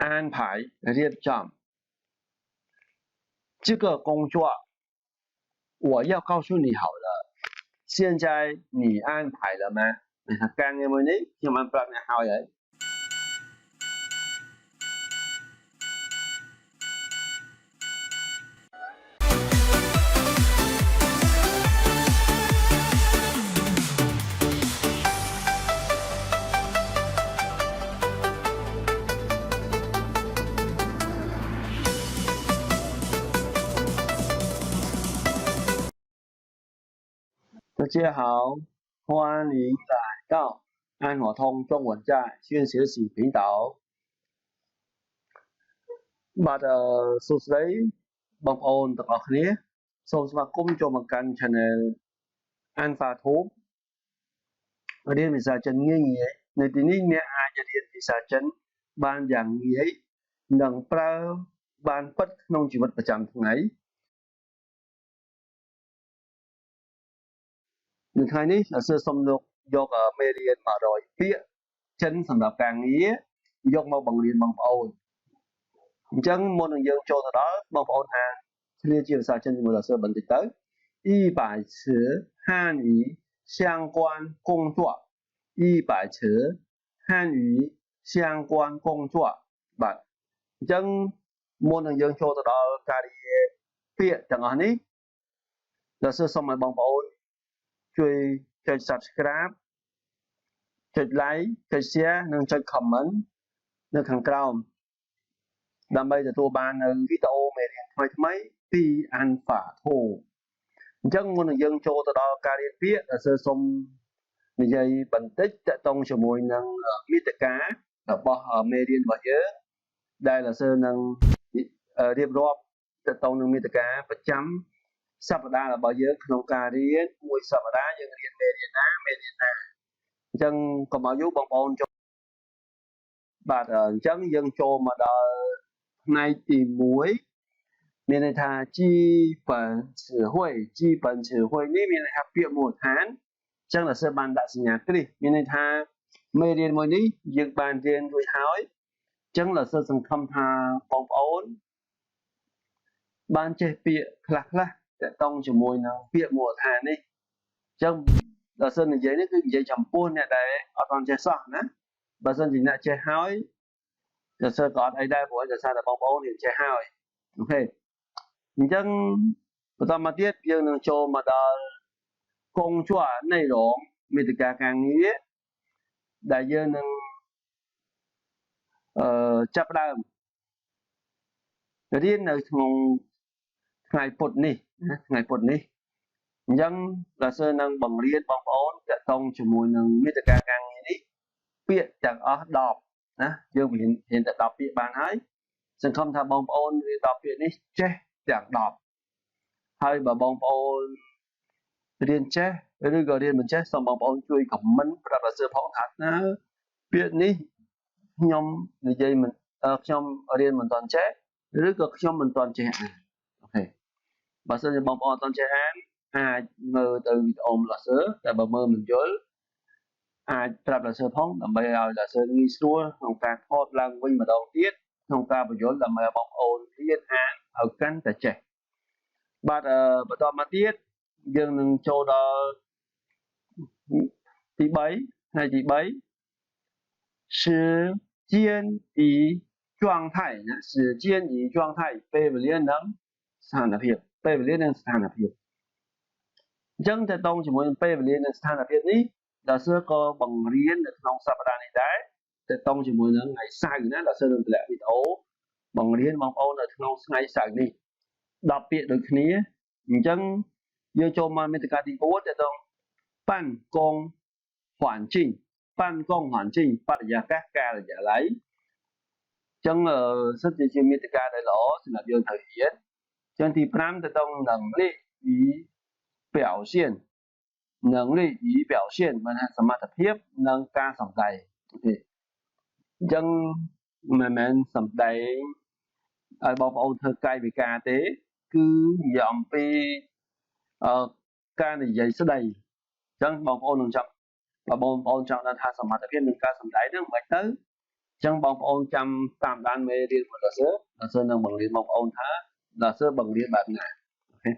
安排រៀបចំ这个工作我要告诉你好了现在你安排了吗การเงินวันนี้ខ្ញុំបានប្រាប់អ្នកហើយ大家好，欢迎来到安和通中文在线学习频道បាទសួស្តីបងប្អូនទាំងអស់គ្នាសូមស្វាគមន៍ចូលមកកាន់ Channel Alpha Tube រៀនភាសាចិនងាយៗនៅទីនេះអ្នកអាចរៀនភាសាចិនបានយ៉ាងងាយនិងប្រើបានពិតក្នុងជីវិតប្រចាំថ្ងៃនៅថ្ងៃនេះសូមយកមេរៀន100ពាក្យចិនសម្រាប់ការងារយកមកបង្រៀនបងប្អូនអញ្ចឹងមុននឹងយើងចូលទៅដល់បងប្អូនអានឆ្លៀតជាភាសាចិនជាមួយ老师បន្តិចទៅ100词汉语相关工作100词汉语相关工作បាទអញ្ចឹងមុននឹងយើងចូលទៅដល់ការរៀនពាក្យទាំងអស់នេះ老师សូមឲ្យបងប្អូនជួយចុច Subscribe ចុច Like ចុច Share និងចុច Comment នៅខាងក្រោមដើម្បីទទួលបាននៅវីដេអូមេរៀនថ្មីៗពី Alpha Tube អញ្ចឹងមុននឹងយើងចូលទៅដល់ការរៀនពាក្យសូមនិយាយបន្តិចទាក់ទងជាមួយនឹងមាតិការបស់មេរៀនរបស់យើងដែលនឹងរៀបរាប់ទាក់ទងនឹងមាតិកាប្រចាំសប្តាហ៍របស់យើងក្នុងការរៀនមួយសប្តាហ៍យើងរៀនមេរៀនណាអញ្ចឹងកុំឲ្យយូរបងប្អូនចូលបាទអញ្ចឹងយើងចូលមកដល់ផ្នែកទី1មានន័យថា基本词汇基本词汇នេះមានន័យថាពាក្យមូលដ្ឋានអញ្ចឹងបានដាក់សញ្ញាគ្រីសមានន័យថាមេរៀនមួយនេះយើងបានរៀនរួចហើយអញ្ចឹងសង្ឃឹមថាបងប្អូនបានចេះពាក្យខ្លះទាក់ទងជាមួយនឹងពាក្យមូលដ្ឋាននេះអញ្ចឹងនិយាយនេះគឺនិយាយចំពោះអ្នកដែលអត់ទាន់ចេះសោះណាបើសិនជាអ្នកចេះហើយក៏អត់អីដែរព្រោះដោយសារតែបងប្អូនរៀនចេះហើយអូខេអញ្ចឹងបន្តមកទៀតយើងនឹងចូលមកដល់កងជួណៃរងមេតិកាការងារដែលយើងនឹងចាប់ដើមរៀននៅក្នុងថ្ងៃពុធនេះអញ្ចឹងនឹងបង្រៀនបងប្អូនទាក់ទងជាមួយនឹងមេតិកាការងារនេះពាក្យទាំងអស់10ណាយើងរៀនតែ10ពាក្យបានហើយសង្ឃឹមថាបងប្អូនរៀន10ពាក្យនេះចេះទាំង10ហើយបើបងប្អូនរៀនចេះឬក៏រៀនមិនចេះសូមបងប្អូនជួយខមមិនប្រាប់老师ផងថាតើពាក្យនេះខ្ញុំនិយាយមិនខ្ញុំរៀនមិនទាន់ចេះឬក៏ខ្ញុំមិនទាន់ចេះអានអូខេបើសិនជាបងប្អូនអត់ទាន់ចេះអានអាចមើលទៅវីដេអូ老师តែបើមើលមិនយល់អាចប្រាប់老师ផងដើម្បីឲ្យ老师ងាយស្រួលក្នុងការថតឡើងវិញម្ដងទៀតក្នុងការបញ្យល់ដើម្បីឲ្យបងប្អូនរៀនអានឲ្យកាន់តែចេះបាទបន្តមកទៀតយើងនឹងចូលដល់ទី3ថ្ងៃទី3时间与状态ណា时间与状态ពេលវេលានិងស្ថានភាពពេលវេលានិងស្ថានភាពអញ្ចឹងតើតងជាមួយនឹងពេលវេលានិងស្ថានភាពនេះដល់សើក៏បង្រៀននៅក្នុងសប្តាហ៍នេះដែរតើតងជាមួយនឹងថ្ងៃសៅរ៍ណាដល់សើនឹងតម្លាក់វីដេអូបង្រៀនបងប្អូននៅក្នុងថ្ងៃសៅរ៍នេះ10ពាក្យដូចគ្នាអញ្ចឹងយើងចូលមកមេតិកាទី4តើតង办公环境办公环境បរិយាកាសការិយាល័យអញ្ចឹងសិតជាមេតិកាដែលល្អសម្រាប់យើងត្រូវរៀនអញ្ចឹងទី5តើតង能力与表现能力与表现មានសមត្ថភាពនិងការសម្ដែងអូខេអញ្ចឹងមិនមែនសម្ដែងឲ្យបងប្អូនធ្វើកាយវិការទេគឺនិយាយអំពីការនិយាយស្ដីអញ្ចឹងបងប្អូននឹងចាំបើបងប្អូនចង់ដឹងថាសមត្ថភាពនិងការសម្ដែងហ្នឹងមិនទៅ ចឹងបងប្អូនចាំតាមដានមេរៀនរបស់លោកសើនឹងបង្រៀនបងប្អូនថាលោកសើបង្រៀនបែបណាអូខេ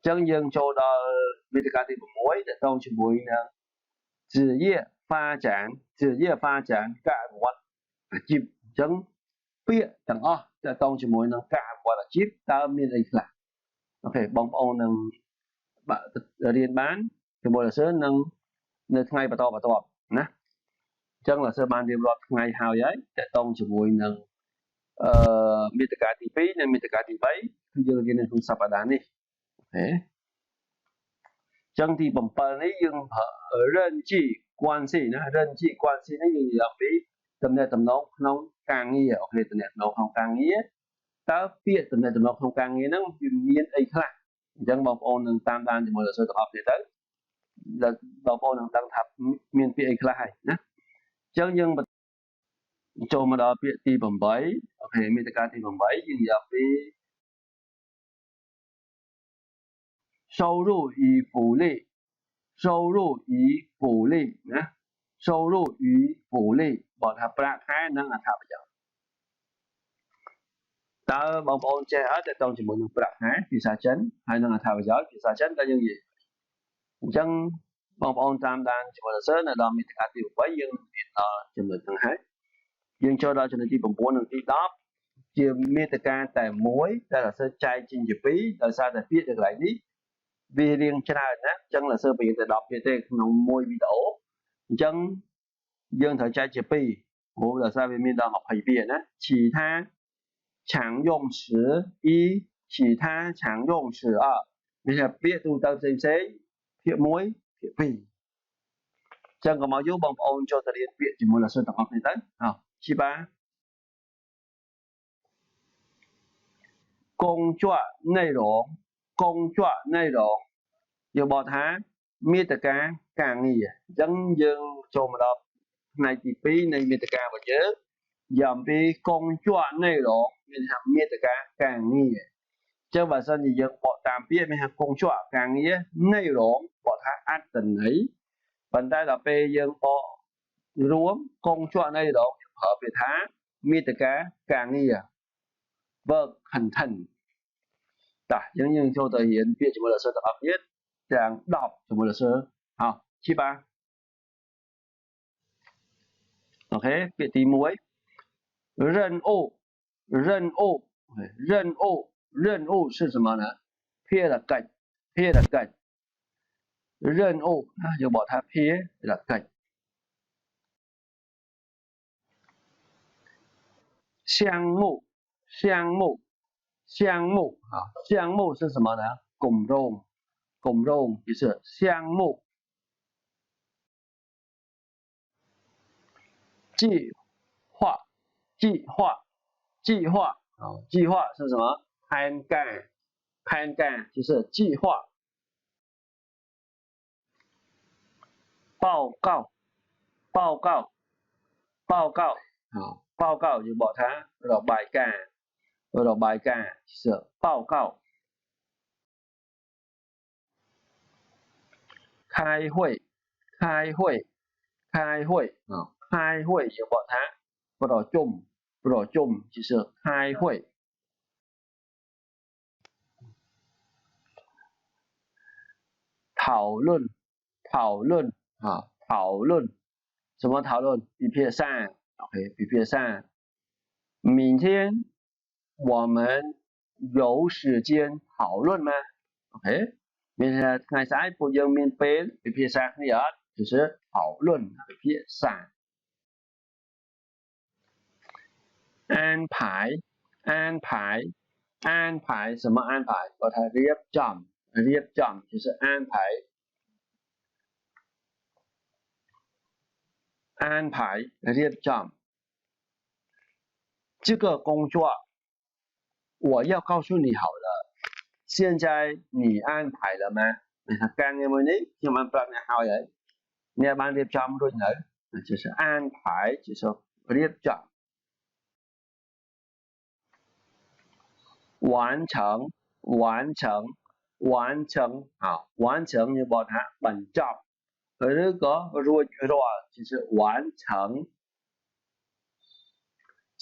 ចឹងយើងចូលដល់វេទិកាទី6ដែលតងជាមួយនឹង职业发展ការអភិវឌ្ឍអាជីពចឹងពាក្យទាំងអស់ដែលតងជាមួយនឹងការអភិវឌ្ឍអាជីពតើមានអីខ្លះអូខេបងប្អូននឹងរៀនបានជាមួយលោកសើនឹងនៅថ្ងៃបន្តណាចឹងលោកសើបានរៀបរាប់ថ្ងៃហើយតែតងជាមួយនឹងមាតិកាទី2និងមាតិកាទី3គឺយើងរៀននៅក្នុងសប្តាហ៍នេះអូខេចឹងទី7នេះយើងរញ្ជីគួនស៊ីណារញ្ជីគួនស៊ីនេះយើងនិយាយពីតំណែងតំណងក្នុងការងារអូខេតំណែងតំណងក្នុងការងារតើពាក្យតំណែងតំណងក្នុងការងារហ្នឹងវាមានអីខ្លះអញ្ចឹងបងប្អូននឹងតាមដានជាមួយលោកសើទាំងអស់គ្នាទៅបងប្អូននឹងដឹងថាមានពាក្យអីខ្លះហើយណាអញ្ចឹងយើងចូលមកដល់ពាក្យទី8អូខេមាតិកាទី8យើងនិយាយពី收入与福利ណា收入与福利បើថាប្រាក់ខែនិងអត្ថប្រយោជន៍តើបងប្អូនចេះអត់តើតជាមួយនឹងប្រាក់ខែភាសាចិនហើយនិងអត្ថប្រយោជន៍ភាសាចិនតើយើងនិយាយអញ្ចឹងបងប្អូនតាមដានជាមួយលោកសើនៅដល់មាតិកាទី8យើងរៀនដល់ចំណុចហ្នឹងហើយយើងចូលដល់ចំណុចទី9និងទី10ជាមាតិកាតែមួយដែលលោកសើចែកចេញជា2ដោយសារតែពាក្យកន្លែងនេះវារៀងច្រើនណាអញ្ចឹងលោកសើបញ្ជាក់តែ10ពាក្យទេក្នុងមួយវីដេអូអញ្ចឹងយើងត្រូវចែកជា2ព្រោះដោយសារវាមានដល់20ពាក្យណា其他常用词1其他常用词2មានតែពាក្យទូទៅផ្សេងពាក្យ1ពាក្យ2អញ្ចឹងកុំឲ្យយូរបងប្អូនចូលទៅរៀនពាក្យជាមួយលោកសើទាំងអស់គ្នាទៅជា吧工作内容យើងบอกថាមាតិកាការងារអញ្ចឹងយើងចូលមកដល់ផ្នែកទី2នៃមាតិការបស់យើងយ៉ាងពីកងជាប់内容មានថាមាតិកាការងារអញ្ចឹងបើសិនជាយើងបកតាមពាក្យមានថាកងជាប់ការងារ内容បកថាអត្ថន័យប៉ុន្តែដល់ពេលយើងបករួមកងជាប់内容យើងប្រើពាក្យថាមាតិកាការងារ verb content តោះយើងចូលទៅរៀនពាក្យជាមួយលោកសើទាំងអស់គ្នាទាំង10ជាមួយលោកសើ好去吧អូខេពាក្យទី1任务是什么呢ភារកិច្ច任务យើងบอกថាភារកិច្ច项目是什么呢គម្រោង就是项目计划是什么盘干就是计划报告就บอกថារបាយការណ៍是报告开会就บอกថាประชุม就是开会讨论什么讨论比片上 OK 比片上明天我们有时间讨论吗 OK មានថ្ងៃស្អែកពួកយើងមានពេលពិភាក្សាគ្នាអត់就是讨论ពិភាក្សា安排什么安排បើថារៀបចំ就是安排រៀបចំ这个工作我要告诉你好了现在你安排了吗ការងារមួយនេះខ្ញុំបានប្រាប់អ្នកហើយអ្នកបានរៀបចំរួចនៅ就是安排就是រៀបចំ完成យើងบอกថាបញ្ចប់ឬក៏រួចរាល់就是完成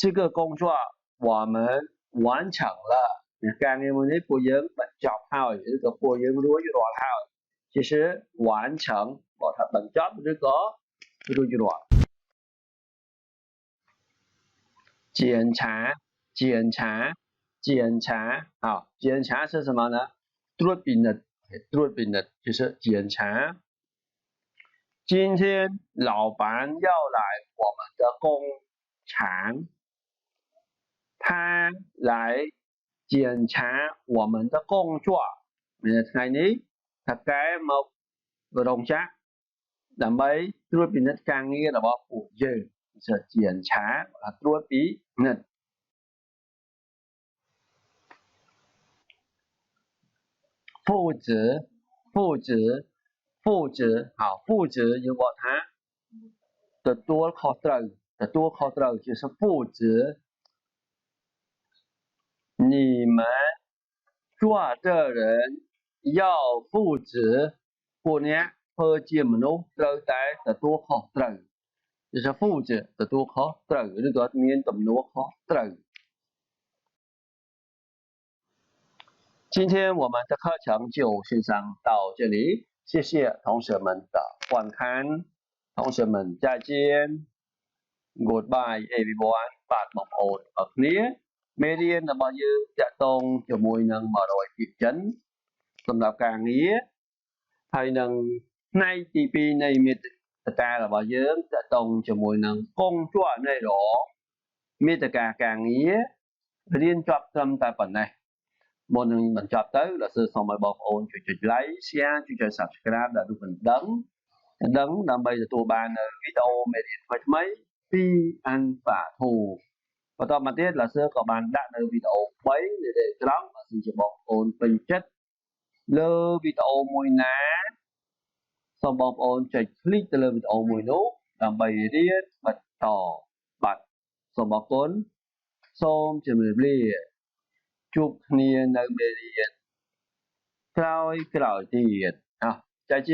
这个工作我们完成了。càng ngày mình bồi dưỡng bật chọc hào cái bồi dưỡng lúa như đoạn hào chỉ是完成bỏ thật bật chọc cái có lúa như đoạn检查好，检查是什么呢？ตรวจพินิจ就是检查。今天老板要来我们的工厂，他来检查我们的工作。ថ្ងៃនេះថាកែមករោងចក្រដើម្បីត្រួតពិនិត្យការងាររបស់ពួកយើងจะ检查ត្រួតពិនិត្យ负责好负责យើងបកថាទទួលខុសត្រូវ就是负责你们做的人要负责ពួកអ្នកធ្វើជាមនុស្សត្រូវតែទទួលខុសត្រូវ就是负责ទទួលខុសត្រូវឬក៏មានទំនួលខុសត្រូវ今天我们的课程就先上到这里，谢谢同学们的观看，同学们再见 Goodbye everyone បាទបងប្អូនអរគ្នាមេរៀនរបស់យើងតាក់ទងជាមួយនឹង100ភាពចិនសម្រាប់ការងារហើយនឹងផ្នែកទី2នៃមេត្តារបស់យើងតាក់ទងជាមួយនឹងកងជាប់នៃរមេត្តាការងាររៀនចប់ត្រឹមតែប៉ុណ្ណេះមុននឹងបញ្ចប់ទៅលោកសើសូមឲ្យបងប្អូនជួយចុច like share ជួយចុច subscribe ដល់រូបបណ្ដឹងដើម្បីទទួលបាននៅវីដេអូមេរៀនថ្មីៗពីអានប៉ាធូបន្តមកទៀតលោកសើក៏បានដាក់នៅវីដេអូ3នៅលើក្រោមបើសិនជាបងប្អូនពេញចិត្តលើវីដេអូមួយណាសូមបងប្អូនចុច click ទៅលើវីដេអូមួយនោះដើម្បីរៀនបន្តបាទសូមអរគុណសូមជម្រាបលាជួបគ្នានៅមេរៀនក្រោយទៀត再见